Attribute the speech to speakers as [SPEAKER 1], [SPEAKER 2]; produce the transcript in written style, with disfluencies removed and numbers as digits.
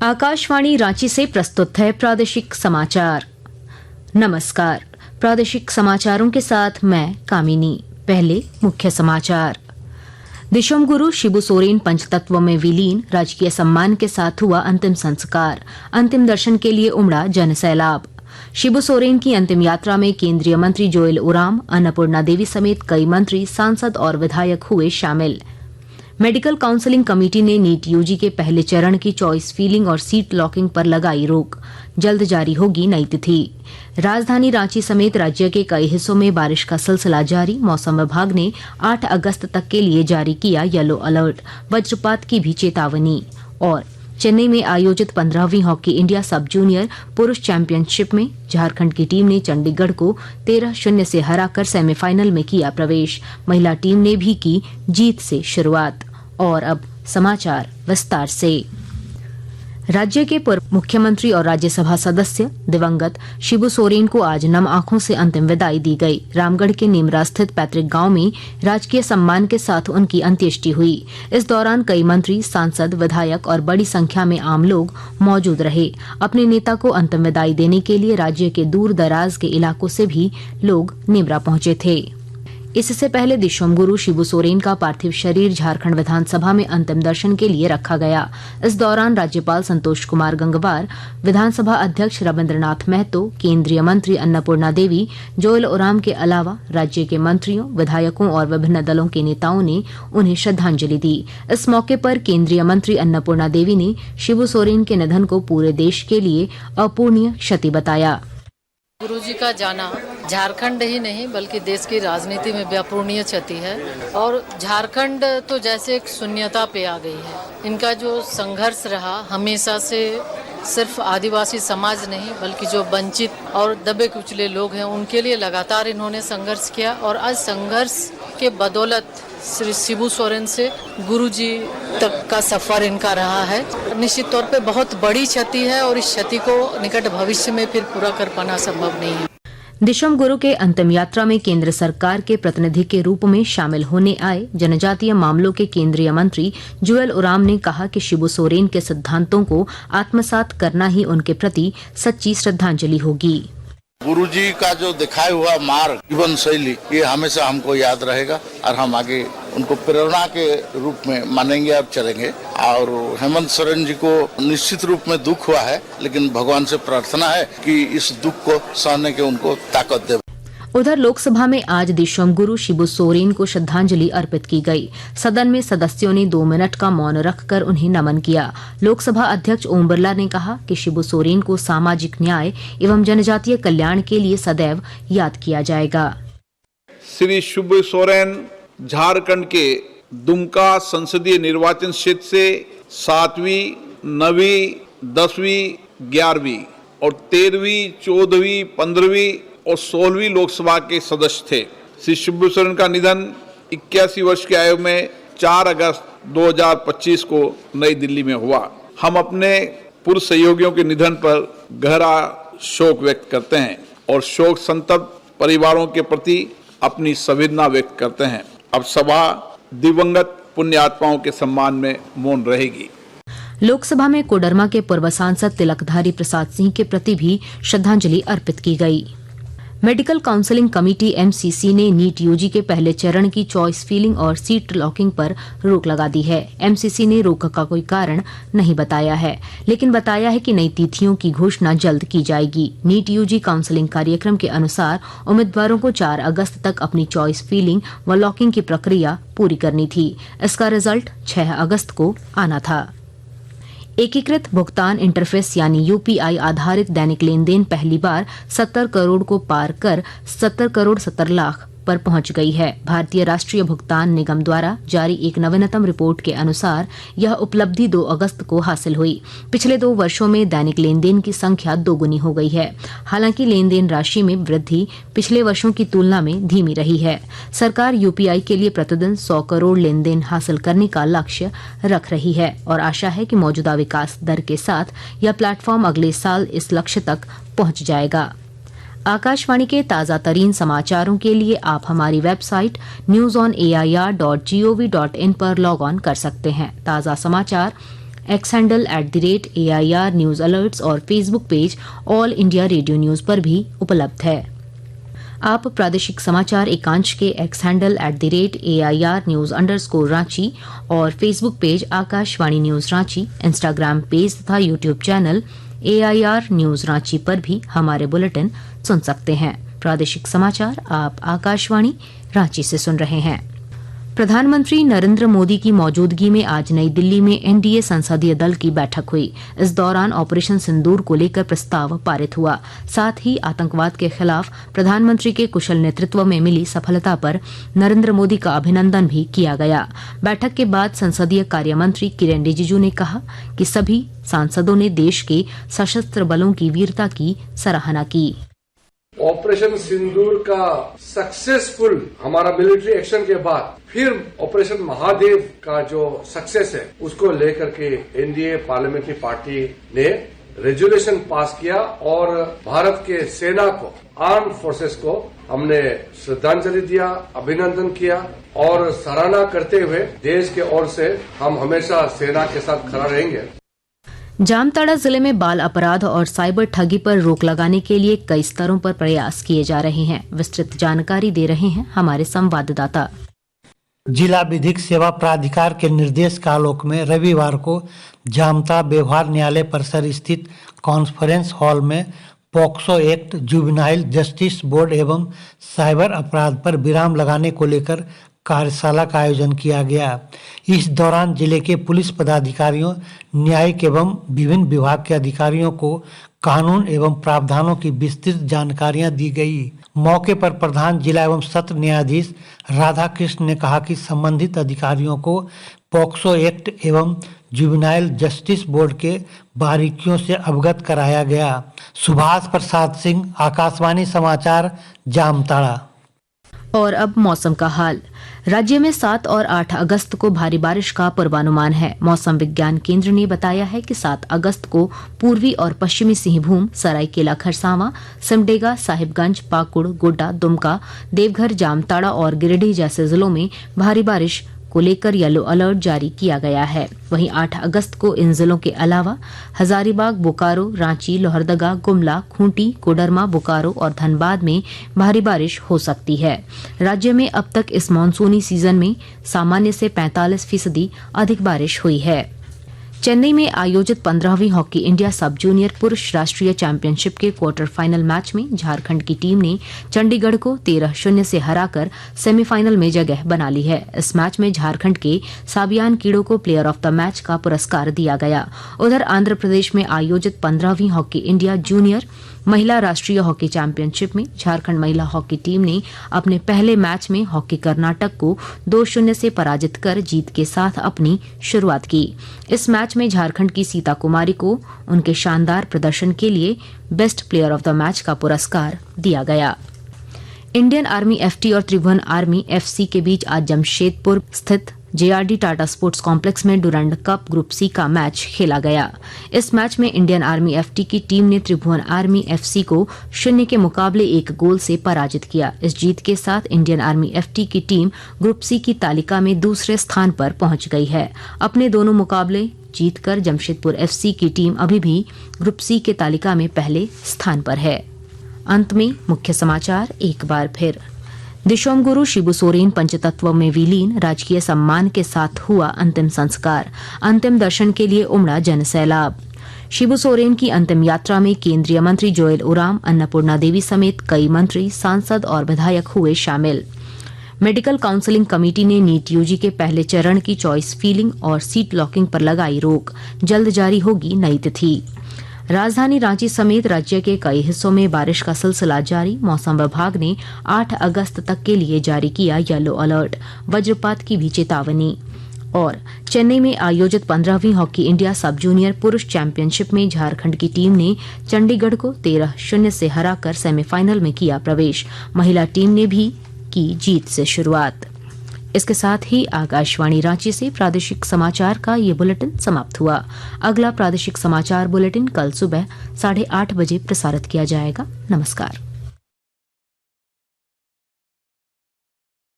[SPEAKER 1] आकाशवाणी रांची से प्रस्तुत है प्रादेशिक समाचार। नमस्कार, प्रादेशिक समाचारों के साथ मैं कामिनी। पहले मुख्य समाचार। दिशम गुरु शिबू सोरेन पंचतत्व में विलीन, राजकीय सम्मान के साथ हुआ अंतिम संस्कार। अंतिम दर्शन के लिए उमड़ा जनसैलाब। शिबू सोरेन की अंतिम यात्रा में केंद्रीय मंत्री जोएल ओराम, अन्नपूर्णा देवी समेत कई मंत्री, सांसद और विधायक हुए शामिल। मेडिकल काउंसलिंग कमेटी ने नीट यूजी के पहले चरण की चॉइस फिलिंग और सीट लॉकिंग पर लगाई रोक। जल्द जारी होगी नई तिथि। राजधानी रांची समेत राज्य के कई हिस्सों में बारिश का सिलसिला जारी। मौसम विभाग ने 8 अगस्त तक के लिए जारी किया येलो अलर्ट। वज्रपात की भी चेतावनी। और चेन्नई में आयोजित 15वीं हॉकी इंडिया सब जूनियर पुरुष चैंपियनशिप में झारखंड की टीम ने चंडीगढ़ को 13-0 से हराकर सेमीफाइनल में किया प्रवेश। महिला टीम ने भी की जीत से शुरुआत। और अब समाचार विस्तार से। राज्य के पूर्व मुख्यमंत्री और राज्यसभा सदस्य दिवंगत शिबू सोरेन को आज नम आंखों से अंतिम विदाई दी गई। रामगढ़ के नीमरा स्थित पैतृक गांव में राजकीय सम्मान के साथ उनकी अंत्येष्टि हुई। इस दौरान कई मंत्री, सांसद, विधायक और बड़ी संख्या में आम लोग मौजूद रहे। अपने नेता को अंतिम विदाई देने के लिए राज्य के दूर दराज के इलाकों से भी लोग नीमरा पहुंचे थे। इससे पहले दिशम गुरु शिबू सोरेन का पार्थिव शरीर झारखंड विधानसभा में अंतिम दर्शन के लिए रखा गया। इस दौरान राज्यपाल संतोष कुमार गंगवार, विधानसभा अध्यक्ष रविन्द्रनाथ महतो, केंद्रीय मंत्री अन्नपूर्णा देवी, जोएल ओराम के अलावा राज्य के मंत्रियों, विधायकों और विभिन्न दलों के नेताओं ने उन्हें श्रद्धांजलि दी। इस मौके पर केंद्रीय मंत्री अन्नपूर्णा देवी ने शिबू सोरेन के निधन को पूरे देश के लिए अपूरणीय क्षति बताया।
[SPEAKER 2] गुरुजी का जाना झारखंड ही नहीं बल्कि देश की राजनीति में भी अपूरणीय क्षति है और झारखंड तो जैसे एक शून्यता पे आ गई है। इनका जो संघर्ष रहा हमेशा से, सिर्फ आदिवासी समाज नहीं बल्कि जो वंचित और दबे कुचले लोग हैं उनके लिए लगातार इन्होंने संघर्ष किया और आज संघर्ष के बदौलत श्री शिबू सोरेन से गुरुजी तक का सफर इनका रहा है। निश्चित तौर पे बहुत बड़ी क्षति है और इस क्षति को निकट भविष्य में फिर पूरा कर पाना संभव नहीं है।
[SPEAKER 1] दिशम गुरु के अंतिम यात्रा में केंद्र सरकार के प्रतिनिधि के रूप में शामिल होने आए जनजातीय मामलों के केंद्रीय मंत्री जोएल ओराम ने कहा कि शिबू सोरेन के सिद्धांतों को आत्मसात करना ही उनके प्रति सच्ची श्रद्धांजलि होगी।
[SPEAKER 3] गुरुजी का जो दिखाया हुआ मार्ग, जीवन शैली, ये हमेशा हमको याद रहेगा और हम आगे उनको प्रेरणा के रूप में मानेंगे और चलेंगे। और हेमंत सोरेन जी को निश्चित रूप में दुख हुआ है, लेकिन भगवान से प्रार्थना है कि इस दुख को सहने के उनको ताकत दे।
[SPEAKER 1] उधर लोकसभा में आज दिशम गुरु शिबू सोरेन को श्रद्धांजलि अर्पित की गई। सदन में सदस्यों ने 2 मिनट का मौन रखकर उन्हें नमन किया। लोकसभा अध्यक्ष ओम बिरला ने कहा कि शिबू सोरेन को सामाजिक न्याय एवं जनजातीय कल्याण के लिए सदैव याद किया जाएगा।
[SPEAKER 4] श्री शिबू सोरेन झारखंड के दुमका संसदीय निर्वाचन क्षेत्र से 7वीं, 9वीं, 10वीं, 11वीं और 13वीं, 14वीं, 15वीं और 16वीं लोकसभा के सदस्य थे। श्री शिबू सोरेन का निधन 81 वर्ष की आयु में 4 अगस्त 2025 को नई दिल्ली में हुआ। हम अपने पूर्व सहयोगियों के निधन पर गहरा शोक व्यक्त करते हैं और शोक संतप्त परिवारों के प्रति अपनी संवेदना व्यक्त करते हैं। अब सभा दिवंगत पुण्य आत्माओं के सम्मान में मौन रहेगी।
[SPEAKER 1] लोकसभा में कोडरमा के पूर्व सांसद तिलकधारी प्रसाद सिंह के प्रति भी श्रद्धांजलि अर्पित की गई। मेडिकल काउंसलिंग कमेटी एमसीसी ने नीट यूजी के पहले चरण की चॉइस फिलिंग और सीट लॉकिंग पर रोक लगा दी है। एमसीसी ने रोक का कोई कारण नहीं बताया है, लेकिन बताया है कि नई तिथियों की घोषणा जल्द की जाएगी। नीट यूजी काउंसलिंग कार्यक्रम के अनुसार उम्मीदवारों को 4 अगस्त तक अपनी चॉइस फिलिंग व लॉकिंग की प्रक्रिया पूरी करनी थी। इसका रिजल्ट 6 अगस्त को आना था। एकीकृत भुगतान इंटरफेस यानी यूपीआई आधारित दैनिक लेन देन पहली बार 70 करोड़ को पार कर 70 करोड़ 70 लाख पर पहुंच गई है। भारतीय राष्ट्रीय भुगतान निगम द्वारा जारी एक नवीनतम रिपोर्ट के अनुसार यह उपलब्धि 2 अगस्त को हासिल हुई। पिछले 2 वर्षों में दैनिक लेन देन की संख्या दोगुनी हो गई है। हालांकि लेन देन राशि में वृद्धि पिछले वर्षों की तुलना में धीमी रही है। सरकार यूपीआई के लिए प्रतिदिन 100 करोड़ लेन देन हासिल करने का लक्ष्य रख रही है और आशा है कि मौजूदा विकास दर के साथ यह प्लेटफॉर्म अगले साल इस लक्ष्य तक पहुंच जाएगा। आकाशवाणी के ताज़ा तरीन समाचारों के लिए आप हमारी वेबसाइट newsonair.gov.in पर लॉग ऑन कर सकते हैं। ताज़ा समाचार X handle @AIR news alerts और Facebook page All India Radio news पर भी उपलब्ध है। आप प्रादेशिक समाचार एकांश के X handle @AIR news _Ranchi और Facebook page Akashvani news Ranchi, Instagram page तथा YouTube channel AIR news Ranchi पर भी हमारे बुलेटिन सुन सकते हैं। प्रादेशिक समाचार आप आकाशवाणी रांची से सुन रहे हैं। प्रधानमंत्री नरेंद्र मोदी की मौजूदगी में आज नई दिल्ली में NDA संसदीय दल की बैठक हुई। इस दौरान ऑपरेशन सिंदूर को लेकर प्रस्ताव पारित हुआ। साथ ही आतंकवाद के खिलाफ प्रधानमंत्री के कुशल नेतृत्व में मिली सफलता पर नरेंद्र मोदी का अभिनंदन भी किया गया। बैठक के बाद संसदीय कार्य मंत्री किरेन रिजिजू ने कहा कि सभी सांसदों ने देश के सशस्त्र बलों की वीरता की सराहना की।
[SPEAKER 5] ऑपरेशन सिंदूर का सक्सेसफुल हमारा मिलिट्री एक्शन के बाद फिर ऑपरेशन महादेव का जो सक्सेस है उसको लेकर के NDA पार्लियामेंट्री पार्टी ने रेजोल्यूशन पास किया और भारत के सेना को, आर्म फोर्सेस को हमने श्रद्धांजलि दिया, अभिनंदन किया और सराहना करते हुए देश के ओर से हम हमेशा सेना के साथ खड़ा रहेंगे।
[SPEAKER 1] जामताड़ा जिले में बाल अपराध और साइबर ठगी पर रोक लगाने के लिए कई स्तरों पर प्रयास किए जा रहे हैं। विस्तृत जानकारी दे रहे हैं हमारे संवाददाता।
[SPEAKER 6] जिला विधिक सेवा प्राधिकार के निर्देश के आलोक में रविवार को जामताड़ा व्यवहार न्यायालय परिसर स्थित कॉन्फ्रेंस हॉल में POCSO act, juvenile justice board एवं साइबर अपराध पर विराम लगाने को लेकर कार्यशाला का आयोजन किया गया। इस दौरान जिले के पुलिस पदाधिकारियों, न्यायिक एवं विभिन्न विभाग के अधिकारियों को कानून एवं प्रावधानों की विस्तृत जानकारियां दी गई। मौके पर प्रधान जिला एवं सत्र न्यायाधीश राधा कृष्ण ने कहा कि संबंधित अधिकारियों को पॉक्सो एक्ट एवं जुवेनाइल जस्टिस बोर्ड के बारीकियों से अवगत कराया गया। सुभाष प्रसाद सिंह, आकाशवाणी समाचार, जामताड़ा।
[SPEAKER 1] और अब मौसम का हाल। राज्य में 7 और 8 अगस्त को भारी बारिश का पूर्वानुमान है। मौसम विज्ञान केंद्र ने बताया है कि 7 अगस्त को पूर्वी और पश्चिमी सिंहभूम, सरायकेला खरसावां, सिमडेगा, साहिबगंज, पाकुड़, गोड्डा, दुमका, देवघर, जामताड़ा और गिरिडीह जैसे जिलों में भारी बारिश को लेकर येलो अलर्ट जारी किया गया है। वहीं 8 अगस्त को इन जिलों के अलावा हजारीबाग, बोकारो, रांची, लोहरदगा, गुमला, खूंटी, कोडरमा, बोकारो और धनबाद में भारी बारिश हो सकती है। राज्य में अब तक इस मानसूनी सीजन में सामान्य से 45% अधिक बारिश हुई है। चेन्नई में आयोजित 15वीं हॉकी इंडिया सब जूनियर पुरुष राष्ट्रीय चैंपियनशिप के क्वार्टर फाइनल मैच में झारखंड की टीम ने चंडीगढ़ को 13-0 से हराकर सेमीफाइनल में जगह बना ली है। इस मैच में झारखंड के साबियान कीड़ो को प्लेयर ऑफ द मैच का पुरस्कार दिया गया। उधर आंध्र प्रदेश में आयोजित 15वीं हॉकी इंडिया जूनियर महिला राष्ट्रीय हॉकी चैंपियनशिप में झारखंड महिला हॉकी टीम ने अपने पहले मैच में हॉकी कर्नाटक को 2-0 से पराजित कर जीत के साथ अपनी शुरुआत की। इस मैच में झारखंड की सीता कुमारी को उनके शानदार प्रदर्शन के लिए best player of the match का पुरस्कार दिया गया। इंडियन आर्मी FT और त्रिभुवन आर्मी FC के बीच आज जमशेदपुर स्थित JRD टाटा स्पोर्ट्स कॉम्प्लेक्स में डुरंड कप ग्रुप C का मैच खेला गया। इस मैच में इंडियन आर्मी FT की टीम ने त्रिभुवन आर्मी FC को 0 के मुकाबले 1 गोल से पराजित किया। इस जीत के साथ इंडियन आर्मी FT की टीम ग्रुप C की तालिका में दूसरे स्थान पर पहुंच गई है। अपने दोनों मुकाबले जीतकर जमशेदपुर FC की टीम अभी भी ग्रुप C के तालिका में पहले स्थान पर है। अंत में मुख्य समाचार एक बार फिर। दिशोम गुरु शिबू सोरेन पंचतत्व में विलीन, राजकीय सम्मान के साथ हुआ अंतिम संस्कार। अंतिम दर्शन के लिए उमड़ा जनसैलाब। शिबू सोरेन की अंतिम यात्रा में केंद्रीय मंत्री जोएल ओराम, अन्नपूर्णा देवी समेत कई मंत्री, सांसद और विधायक हुए शामिल। मेडिकल काउंसलिंग कमेटी ने नीट यूजी के पहले चरण की चॉइस फीलिंग और सीट लॉकिंग पर लगाई रोक। जल्द जारी होगी नई तिथि। राजधानी रांची समेत राज्य के कई हिस्सों में बारिश का सिलसिला जारी। मौसम विभाग ने 8 अगस्त तक के लिए जारी किया येलो अलर्ट, वज्रपात की भी चेतावनी। और चेन्नई में आयोजित 15वीं हॉकी इंडिया सब जूनियर पुरुष चैंपियनशिप में झारखंड की टीम ने चंडीगढ़ को 13-0 से हराकर सेमीफाइनल में किया प्रवेश। महिला टीम ने भी की जीत से शुरुआत। इसके साथ ही आकाशवाणी रांची से प्रादेशिक समाचार का ये बुलेटिन समाप्त हुआ। अगला प्रादेशिक समाचार बुलेटिन कल सुबह 8:30 बजे प्रसारित किया जाएगा। नमस्कार।